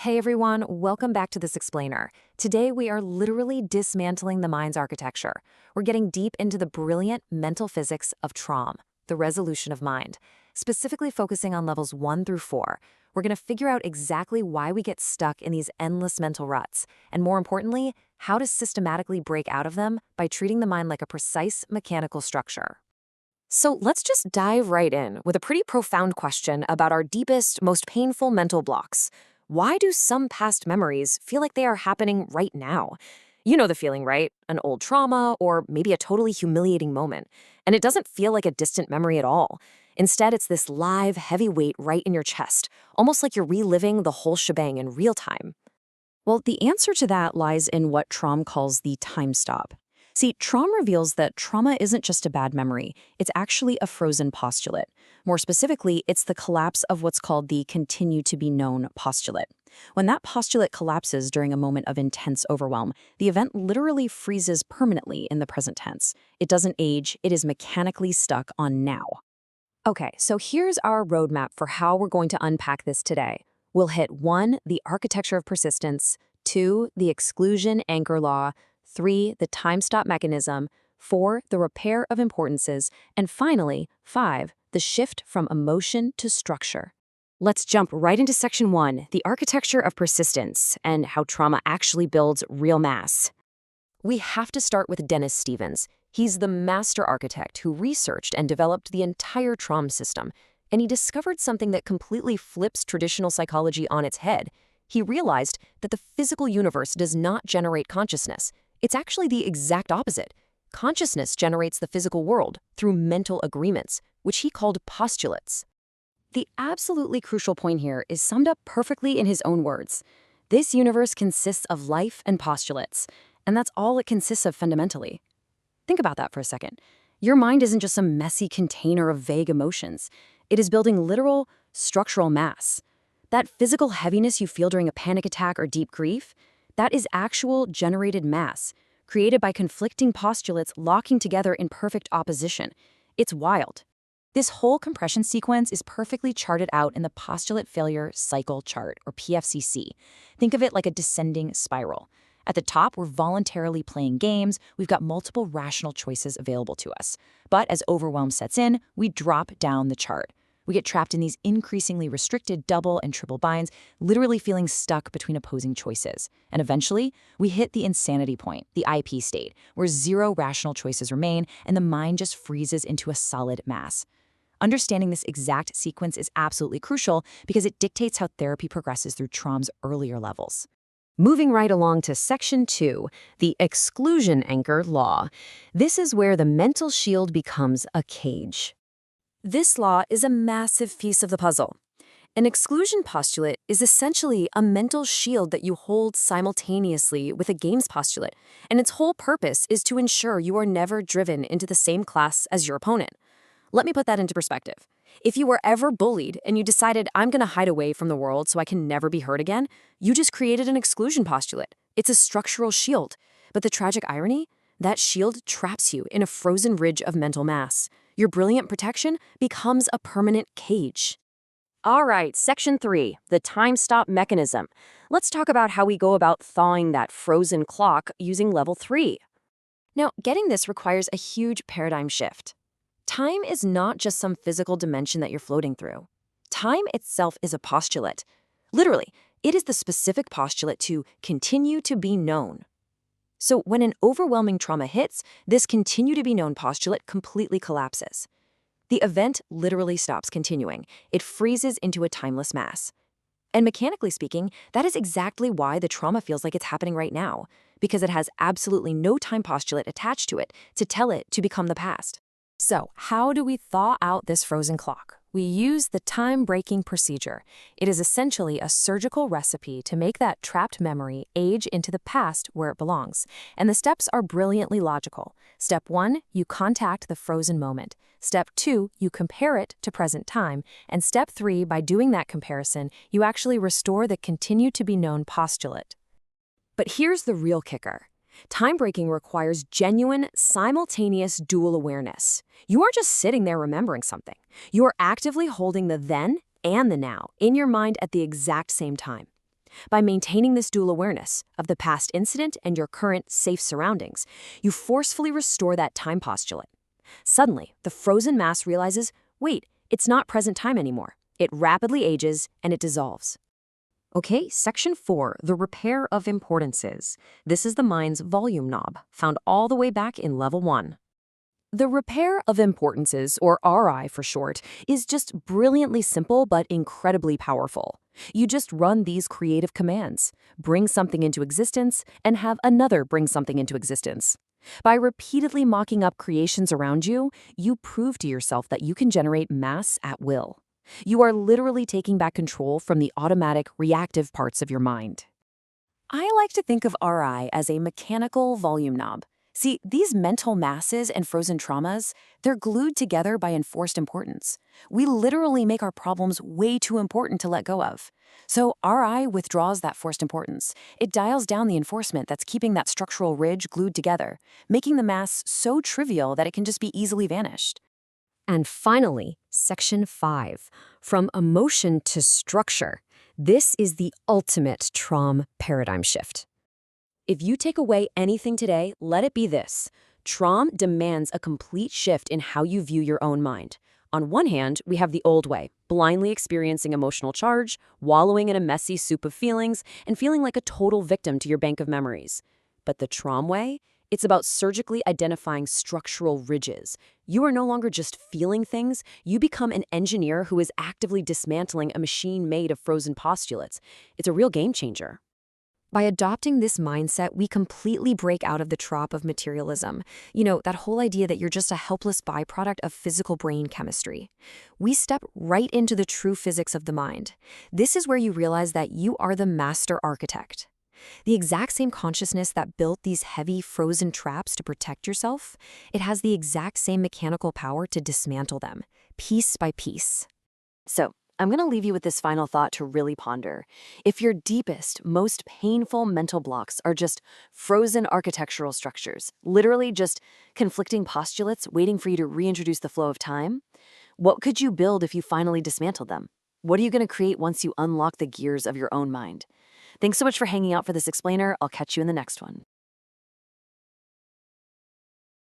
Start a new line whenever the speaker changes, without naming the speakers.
Hey everyone, welcome back to This Explainer. Today we are literally dismantling the mind's architecture. We're getting deep into the brilliant mental physics of TROM, the resolution of mind, specifically focusing on levels 1 through 4. We're going to figure out exactly why we get stuck in these endless mental ruts, and more importantly, how to systematically break out of them by treating the mind like a precise mechanical structure. So let's just dive right in with a pretty profound question about our deepest, most painful mental blocks. Why do some past memories feel like they are happening right now? You know the feeling, right? An old trauma or maybe a totally humiliating moment. And it doesn't feel like a distant memory at all. Instead, it's this live, heavy weight right in your chest, almost like you're reliving the whole shebang in real time. Well, the answer to that lies in what TROM calls the time stop. See, TROM reveals that trauma isn't just a bad memory, it's actually a frozen postulate. More specifically, it's the collapse of what's called the continue to be known postulate. When that postulate collapses during a moment of intense overwhelm, the event literally freezes permanently in the present tense. It doesn't age, it is mechanically stuck on now. Okay, so here's our roadmap for how we're going to unpack this today. We'll hit 1, the architecture of persistence, 2, the exclusion anchor law, 3, the time stop mechanism, 4, the repair of importances, and finally, 5, the shift from emotion to structure. Let's jump right into section 1, the architecture of persistence, and how trauma actually builds real mass. We have to start with Dennis Stevens. He's the master architect who researched and developed the entire TROM system, and he discovered something that completely flips traditional psychology on its head. He realized that the physical universe does not generate consciousness. It's actually the exact opposite. Consciousness generates the physical world through mental agreements, which he called postulates. The absolutely crucial point here is summed up perfectly in his own words. This universe consists of life and postulates, and that's all it consists of fundamentally. Think about that for a second. Your mind isn't just some messy container of vague emotions. It is building literal, structural mass. That physical heaviness you feel during a panic attack or deep grief, that is actual generated mass, created by conflicting postulates locking together in perfect opposition. It's wild. This whole compression sequence is perfectly charted out in the postulate failure cycle chart, or PFCC. Think of it like a descending spiral. At the top, we're voluntarily playing games. We've got multiple rational choices available to us. But as overwhelm sets in, we drop down the chart. We get trapped in these increasingly restricted double and triple binds, literally feeling stuck between opposing choices. And eventually, we hit the insanity point, the IP state, where 0 rational choices remain and the mind just freezes into a solid mass. Understanding this exact sequence is absolutely crucial because it dictates how therapy progresses through TROM's earlier levels. Moving right along to section 2, the exclusion anchor law. This is where the mental shield becomes a cage. This law is a massive piece of the puzzle. An exclusion postulate is essentially a mental shield that you hold simultaneously with a games postulate, and its whole purpose is to ensure you are never driven into the same class as your opponent. Let me put that into perspective. If you were ever bullied and you decided, I'm going to hide away from the world so I can never be hurt again, you just created an exclusion postulate. It's a structural shield. But the tragic irony? That shield traps you in a frozen ridge of mental mass. Your brilliant protection becomes a permanent cage. All right, section 3, the time stop mechanism. Let's talk about how we go about thawing that frozen clock using level 3. Now, getting this requires a huge paradigm shift. Time is not just some physical dimension that you're floating through. Time itself is a postulate. Literally, it is the specific postulate to continue to be known. So when an overwhelming trauma hits, this continue to be known postulate completely collapses. The event literally stops continuing. It freezes into a timeless mass. And mechanically speaking, that is exactly why the trauma feels like it's happening right now, because it has absolutely no time postulate attached to it to tell it to become the past. So, how do we thaw out this frozen clock? We use the time-breaking procedure. It is essentially a surgical recipe to make that trapped memory age into the past where it belongs. And the steps are brilliantly logical. Step 1, you contact the frozen moment. Step 2, you compare it to present time. And step 3, by doing that comparison, you actually restore the continue to be known postulate. But here's the real kicker. Time breaking requires genuine, simultaneous dual awareness. You aren't just sitting there remembering something. You are actively holding the then and the now in your mind at the exact same time. By maintaining this dual awareness of the past incident and your current safe surroundings, you forcefully restore that time postulate. Suddenly, the frozen mass realizes, wait, it's not present time anymore. It rapidly ages and it dissolves. Okay, section 4, the repair of importances. This is the mind's volume knob, found all the way back in level 1. The repair of importances, or RI for short, is just brilliantly simple but incredibly powerful. You just run these creative commands: bring something into existence and have another bring something into existence. By repeatedly mocking up creations around you, you prove to yourself that you can generate mass at will. You are literally taking back control from the automatic, reactive parts of your mind. I like to think of RI as a mechanical volume knob. See, these mental masses and frozen traumas, they're glued together by enforced importance. We literally make our problems way too important to let go of. So RI withdraws that forced importance. It dials down the enforcement that's keeping that structural ridge glued together, making the mass so trivial that it can just be easily vanished. And finally, section 5, from emotion to structure. This is the ultimate TROM paradigm shift. If you take away anything today, let it be this: TROM demands a complete shift in how you view your own mind. On one hand, we have the old way, blindly experiencing emotional charge, wallowing in a messy soup of feelings, and feeling like a total victim to your bank of memories. But the TROM way, it's about surgically identifying structural ridges. You are no longer just feeling things, you become an engineer who is actively dismantling a machine made of frozen postulates. It's a real game changer. By adopting this mindset, we completely break out of the trap of materialism. You know, that whole idea that you're just a helpless byproduct of physical brain chemistry. We step right into the true physics of the mind. This is where you realize that you are the master architect. The exact same consciousness that built these heavy, frozen traps to protect yourself, it has the exact same mechanical power to dismantle them, piece by piece. So, I'm going to leave you with this final thought to really ponder. If your deepest, most painful mental blocks are just frozen architectural structures, literally just conflicting postulates waiting for you to reintroduce the flow of time, what could you build if you finally dismantled them? What are you going to create once you unlock the gears of your own mind? Thanks so much for hanging out for this explainer. I'll catch you in the next one.